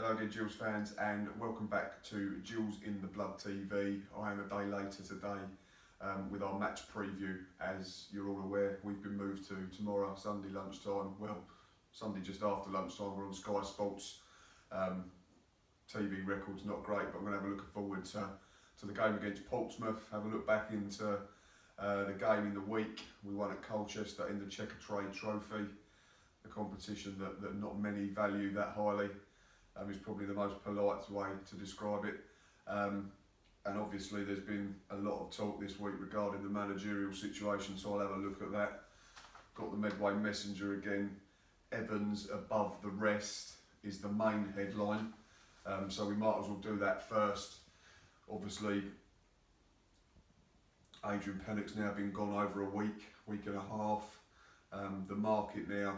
Hello again, Gills fans, and welcome back to Gills in the Blood TV. I am a day later today with our match preview. As you're all aware, we've been moved to tomorrow, Sunday lunchtime. Well, Sunday just after lunchtime. We're on Sky Sports. TV record's not great, but I'm going to have a look forward to the game against Portsmouth. Have a look back into the game in the week. We won at Colchester in the Checker Trade Trophy, the competition that not many value that highly. Is probably the most polite way to describe it. And obviously there's been a lot of talk this week regarding the managerial situation, so I'll have a look at that. Got the Medway Messenger again. Evans above the rest is the main headline. So we might as well do that first. Obviously, Adrian Pennock's now been gone over a week and a half. The market now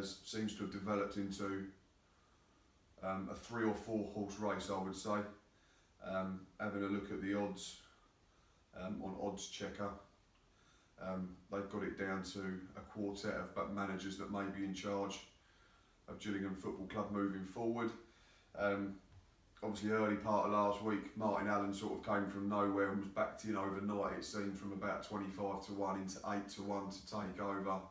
seems to have developed into a 3 or 4 horse race, I would say. Having a look at the odds on Odds Checker, they've got it down to a quartet of managers that may be in charge of Gillingham Football Club moving forward. Obviously, early part of last week, Martin Allen sort of came from nowhere and was backed in overnight. It seemed from about 25 to 1 into 8 to 1 to take over.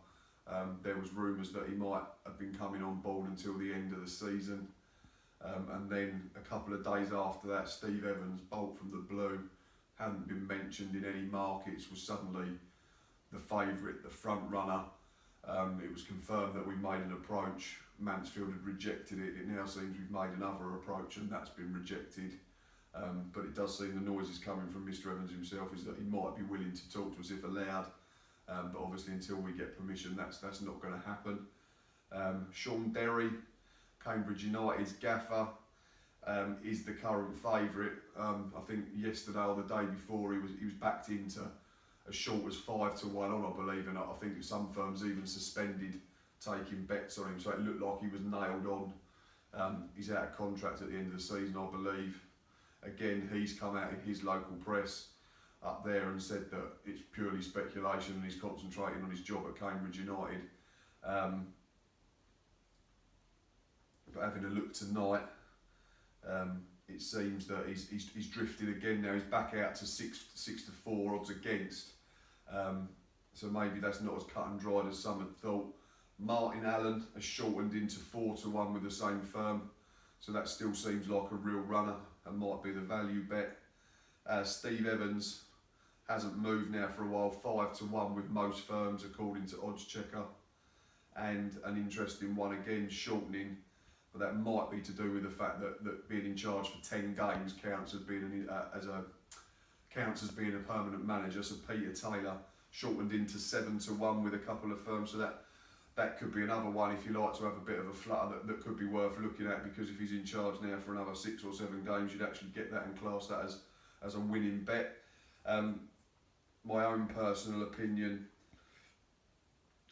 There was rumours that he might have been coming on board until the end of the season. And then a couple of days after that, Steve Evans, bolt from the blue, hadn't been mentioned in any markets, was suddenly the favourite, the front runner. It was confirmed that we made an approach. Mansfield had rejected it. It now seems we've made another approach and that's been rejected. But it does seem the noises coming from Mr. Evans himself is that he might be willing to talk to us if allowed. But obviously until we get permission, that's not going to happen. Sean Derry, Cambridge United's gaffer, is the current favourite. I think yesterday or the day before he was backed into as short as 5 to 1 on, I believe, and I think some firms even suspended taking bets on him, so it looked like he was nailed on. He's out of contract at the end of the season, I believe. Again, he's come out in his local press up there and said that it's purely speculation and he's concentrating on his job at Cambridge United. But having a look tonight, it seems that he's drifted again now. He's back out to 6 to 4 odds against. So maybe that's not as cut and dried as some had thought. Martin Allen has shortened into 4 to 1 with the same firm. So that still seems like a real runner and might be the value bet. Steve Evans hasn't moved now for a while, 5 to 1 with most firms according to Odds Checker. And an interesting one again, shortening. But that might be to do with the fact that being in charge for 10 games counts as being a permanent manager. So Peter Taylor shortened into 7 to 1 with a couple of firms. So that could be another one if you like to have a bit of a flutter that could be worth looking at, because if he's in charge now for another 6 or 7 games, you'd actually get that and class that as a winning bet. My own personal opinion,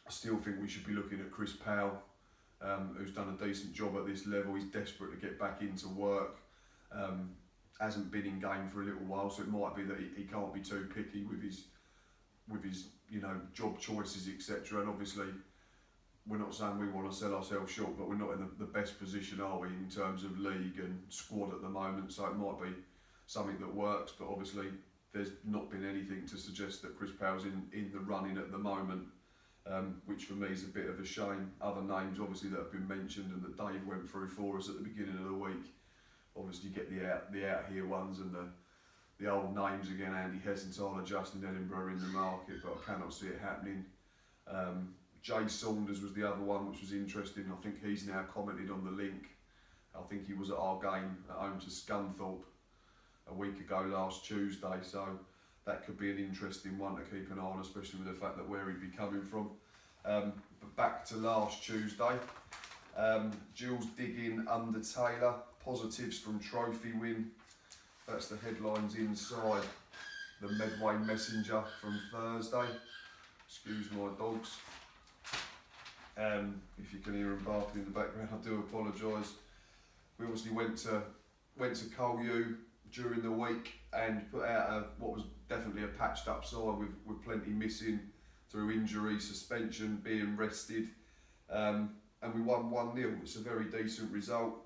I still think we should be looking at Chris Powell. Who's done a decent job at this level. He's desperate to get back into work. Hasn't been in game for a little while, so it might be that he can't be too picky with his job choices, etc. And obviously, we're not saying we want to sell ourselves short, but we're not in the best position, are we, in terms of league and squad at the moment? So it might be something that works, but obviously there's not been anything to suggest that Chris Powell's in the running at the moment. Which for me is a bit of a shame. Other names obviously that have been mentioned and that Dave went through for us at the beginning of the week. Obviously you get the out here ones and the old names again. Andy Hessenthaler, Justin Edinburgh in the market, but I cannot see it happening. Jay Saunders was the other one, which was interesting. I think he's now commented on the link. I think he was at our game at home to Scunthorpe a week ago last Tuesday, so that could be an interesting one to keep an eye on, especially with the fact that where he'd be coming from. But back to last Tuesday, Gills digging under Taylor, positives from trophy win. That's the headlines inside the Medway Messenger from Thursday. Excuse my dogs. If you can hear them barking in the background, I do apologise. We obviously went to Colu during the week and put out what was definitely a patched up side with plenty missing through injury, suspension, being rested, and we won 1-0. It's a very decent result.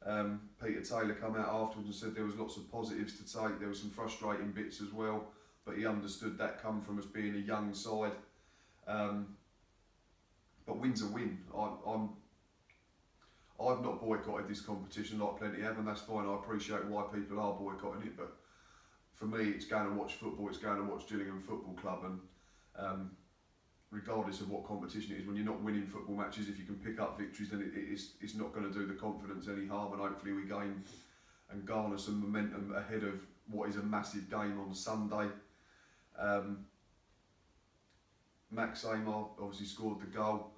Peter Taylor come out afterwards and said there was lots of positives to take. There were some frustrating bits as well, but he understood that come from us being a young side. But win's a win. I've not boycotted this competition like plenty have, and that's fine. I appreciate why people are boycotting it, but for me, it's going to watch football. It's going to watch Gillingham Football Club, and regardless of what competition it is, when you're not winning football matches, if you can pick up victories, then it's not going to do the confidence any harm, and hopefully we gain and garner some momentum ahead of what is a massive game on Sunday. Max Amar obviously scored the goal,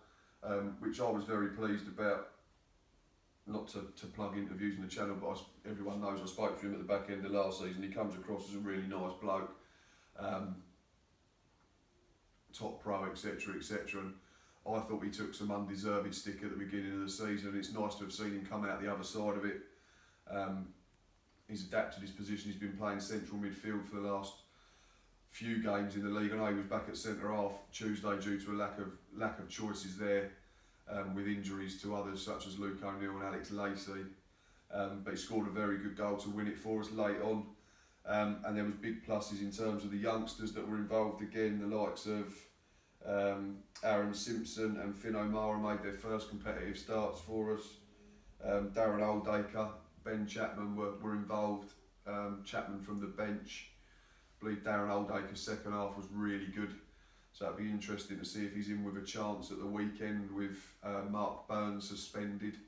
which I was very pleased about. Not to plug interviews in the channel, but everyone knows I spoke to him at the back end of last season. He comes across as a really nice bloke, top pro, etc, etc. And I thought he took some undeserved stick at the beginning of the season. It's nice to have seen him come out the other side of it. He's adapted his position. He's been playing central midfield for the last few games in the league. I know he was back at centre half Tuesday due to a lack of choices there, with injuries to others such as Luke O'Neill and Alex Lacey. But he scored a very good goal to win it for us late on. And there was big pluses in terms of the youngsters that were involved again. The likes of Aaron Simpson and Finn O'Mara made their first competitive starts for us. Darren Oldacre, Ben Chapman were involved. Chapman from the bench. I believe Darren Oldacre's second half was really good. So it'd be interesting to see if he's in with a chance at the weekend with Mark Burns suspended.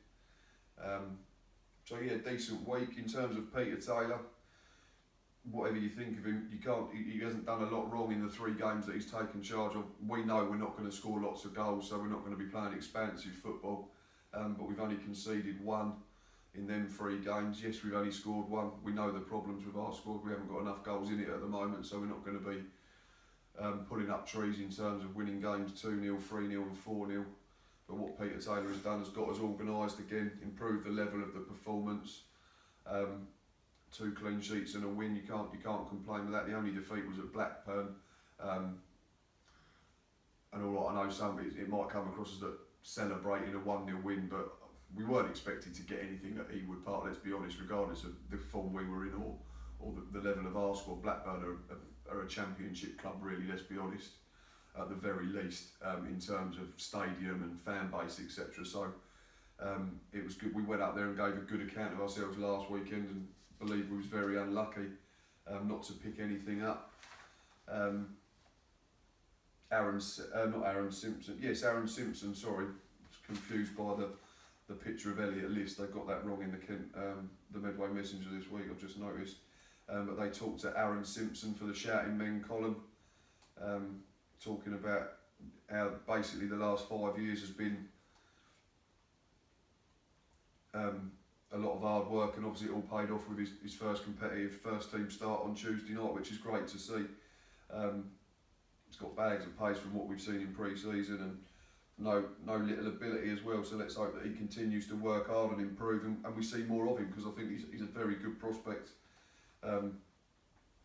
So yeah, decent week in terms of Peter Taylor. Whatever you think of him, he hasn't done a lot wrong in the 3 games that he's taken charge of. We know we're not going to score lots of goals, so we're not going to be playing expansive football. But we've only conceded 1 in them 3 games. Yes, we've only scored 1. We know the problems with our squad. We haven't got enough goals in it at the moment, so we're not going to be putting up trees in terms of winning games 2-0, 3-0 and 4-0. But what Peter Taylor has done has got us organised again, improved the level of the performance. 2 clean sheets and a win, you can't complain with that. The only defeat was at Blackburn. And all I know, it might come across as that celebrating a 1-0 win, but we weren't expected to get anything at Ewood Park, let's be honest, regardless of the form we were in or the level of our squad. Blackburn are a championship club, really, let's be honest, at the very least, in terms of stadium and fan base, etc. So it was good. We went out there and gave a good account of ourselves last weekend, and believe we was very unlucky not to pick anything up. Aaron Simpson, sorry, I was confused by the picture of Elliot List. They got that wrong in the Medway Messenger this week, I've just noticed. But they talked to Aaron Simpson for the Shouting Men column, talking about how basically the last 5 years has been a lot of hard work, and obviously it all paid off with his first competitive first team start on Tuesday night, which is great to see. He's got bags of pace from what we've seen in pre-season, and no little ability as well, so let's hope that he continues to work hard and improve, and we see more of him, because I think he's a very good prospect.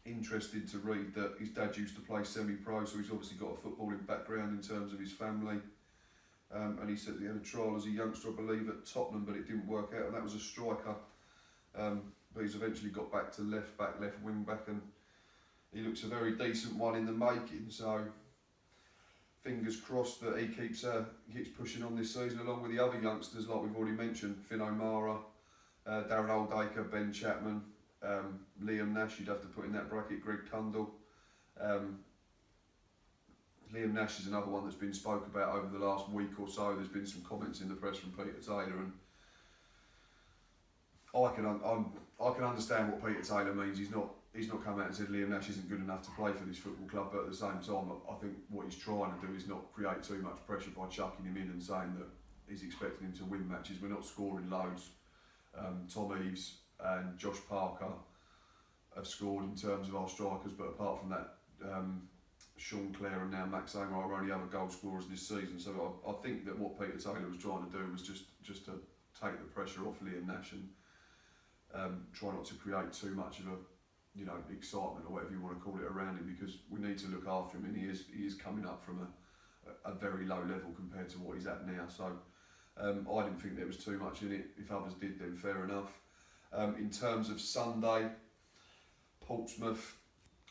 Interested to read that his dad used to play semi-pro, so he's obviously got a footballing background in terms of his family. And he said he had a trial as a youngster, I believe, at Tottenham, but it didn't work out, and that was a striker. But he's eventually got back to left back, left wing back, and he looks a very decent one in the making. So fingers crossed that he keeps pushing on this season, along with the other youngsters like we've already mentioned: Finn O'Mara, Darren Oldacre, Ben Chapman, Liam Nash. You'd have to put in that bracket Greg Cundall. Liam Nash is another one that's been spoke about over the last week or so. There's been some comments in the press from Peter Taylor, and I can understand what Peter Taylor means. He's not come out and said Liam Nash isn't good enough to play for this football club, but at the same time, I think what he's trying to do is not create too much pressure by chucking him in and saying that he's expecting him to win matches. We're not scoring loads. Tom Eaves and Josh Parker have scored in terms of our strikers, but apart from that, Sean Clare and now Max Amar are only other goal scorers this season. So I think that what Peter Taylor was trying to do was just to take the pressure off Liam Nash and try not to create too much of a excitement or whatever you want to call it around him, because we need to look after him, and he is coming up from a very low level compared to what he's at now. So I didn't think there was too much in it. If others did, then fair enough. In terms of Sunday, Portsmouth,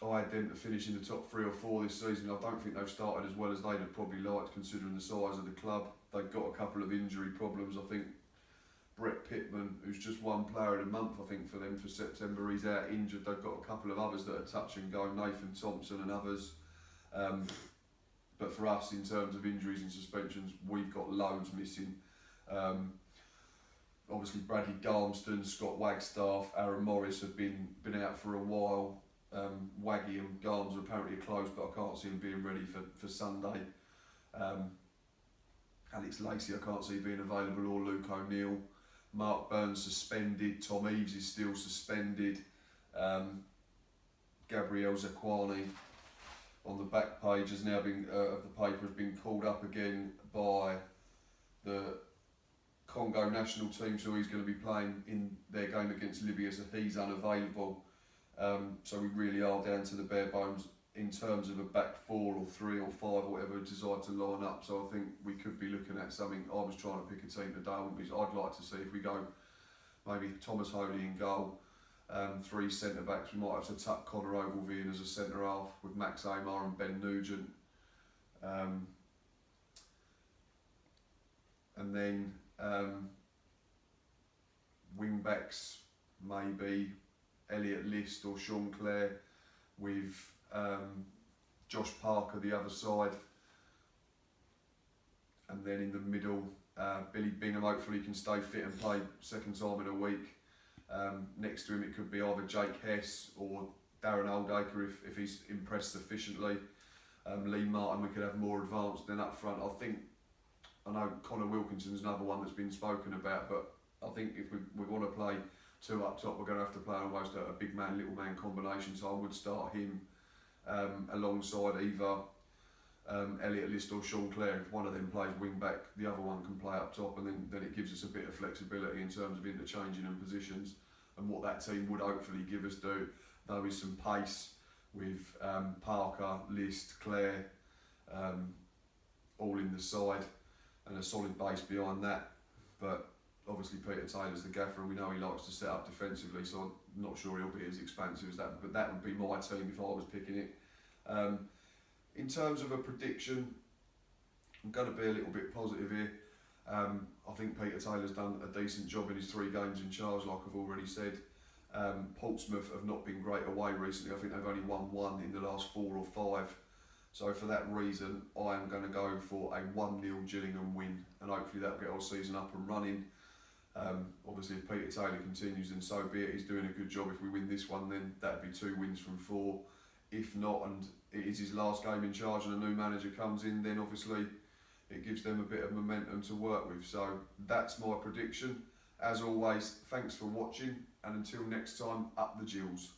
I had them to finish in the top 3 or 4 this season. I don't think they've started as well as they'd have probably liked, considering the size of the club. They've got a couple of injury problems. I think Brett Pittman, who's just one player of the month, I think, for them for September, he's out injured. They've got a couple of others that are touch and go, Nathan Thompson and others. But for us, in terms of injuries and suspensions, we've got loads missing. Obviously, Bradley Garmston, Scott Wagstaff, Aaron Morris have been out for a while. Waggy and Garms apparently are close, but I can't see them being ready for Sunday. Alex Lacey I can't see being available, or Luke O'Neill. Mark Burns suspended, Tom Eaves is still suspended. Gabriel Zakwani on the back page has now been of the paper has been called up again by the Congo national team, so he's going to be playing in their game against Libya, so he's unavailable. So we really are down to the bare bones in terms of a back 4 or 3 or 5 or whatever decide to line up. So I think we could be looking at something. I was trying to pick a team today. I'd like to see if we go maybe Thomas Holy in goal, 3 centre backs. We might have to tuck Connor Ogilvie in as a centre half with Max Amar and Ben Nugent, and then wing backs maybe Elliot List or Sean Clare with Josh Parker the other side, and then in the middle Billy Bingham hopefully can stay fit and play second time in a week. Next to him it could be either Jake Hess or Darren Oldacre if he's impressed sufficiently. Lee Martin we could have more advanced than up front. I know Connor Wilkinson's another one that's been spoken about, but I think if we want to play 2 up top, we're going to have to play almost a big man, little man combination. So I would start him alongside either Elliot List or Sean Clare. If one of them plays wing back, the other one can play up top, and then it gives us a bit of flexibility in terms of interchanging and positions. And what that team would hopefully give us though is some pace with Parker, List, Clare, all in the side, and a solid base behind that. But obviously Peter Taylor's the gaffer and we know he likes to set up defensively, so I'm not sure he'll be as expansive as that, but that would be my team if I was picking it. In terms of a prediction, I'm going to be a little bit positive here. I think Peter Taylor's done a decent job in his 3 games in charge, like I've already said. Portsmouth have not been great away recently. I think they've only won 1 in the last 4 or 5. So for that reason, I am going to go for a 1-0 Gillingham win, and hopefully that'll get our season up and running. Obviously if Peter Taylor continues, then so be it. He's doing a good job. If we win this one, then that'd be 2 wins from 4. If not, and it is his last game in charge and a new manager comes in, then obviously it gives them a bit of momentum to work with. So that's my prediction. As always, thanks for watching, and until next time, up the Gills.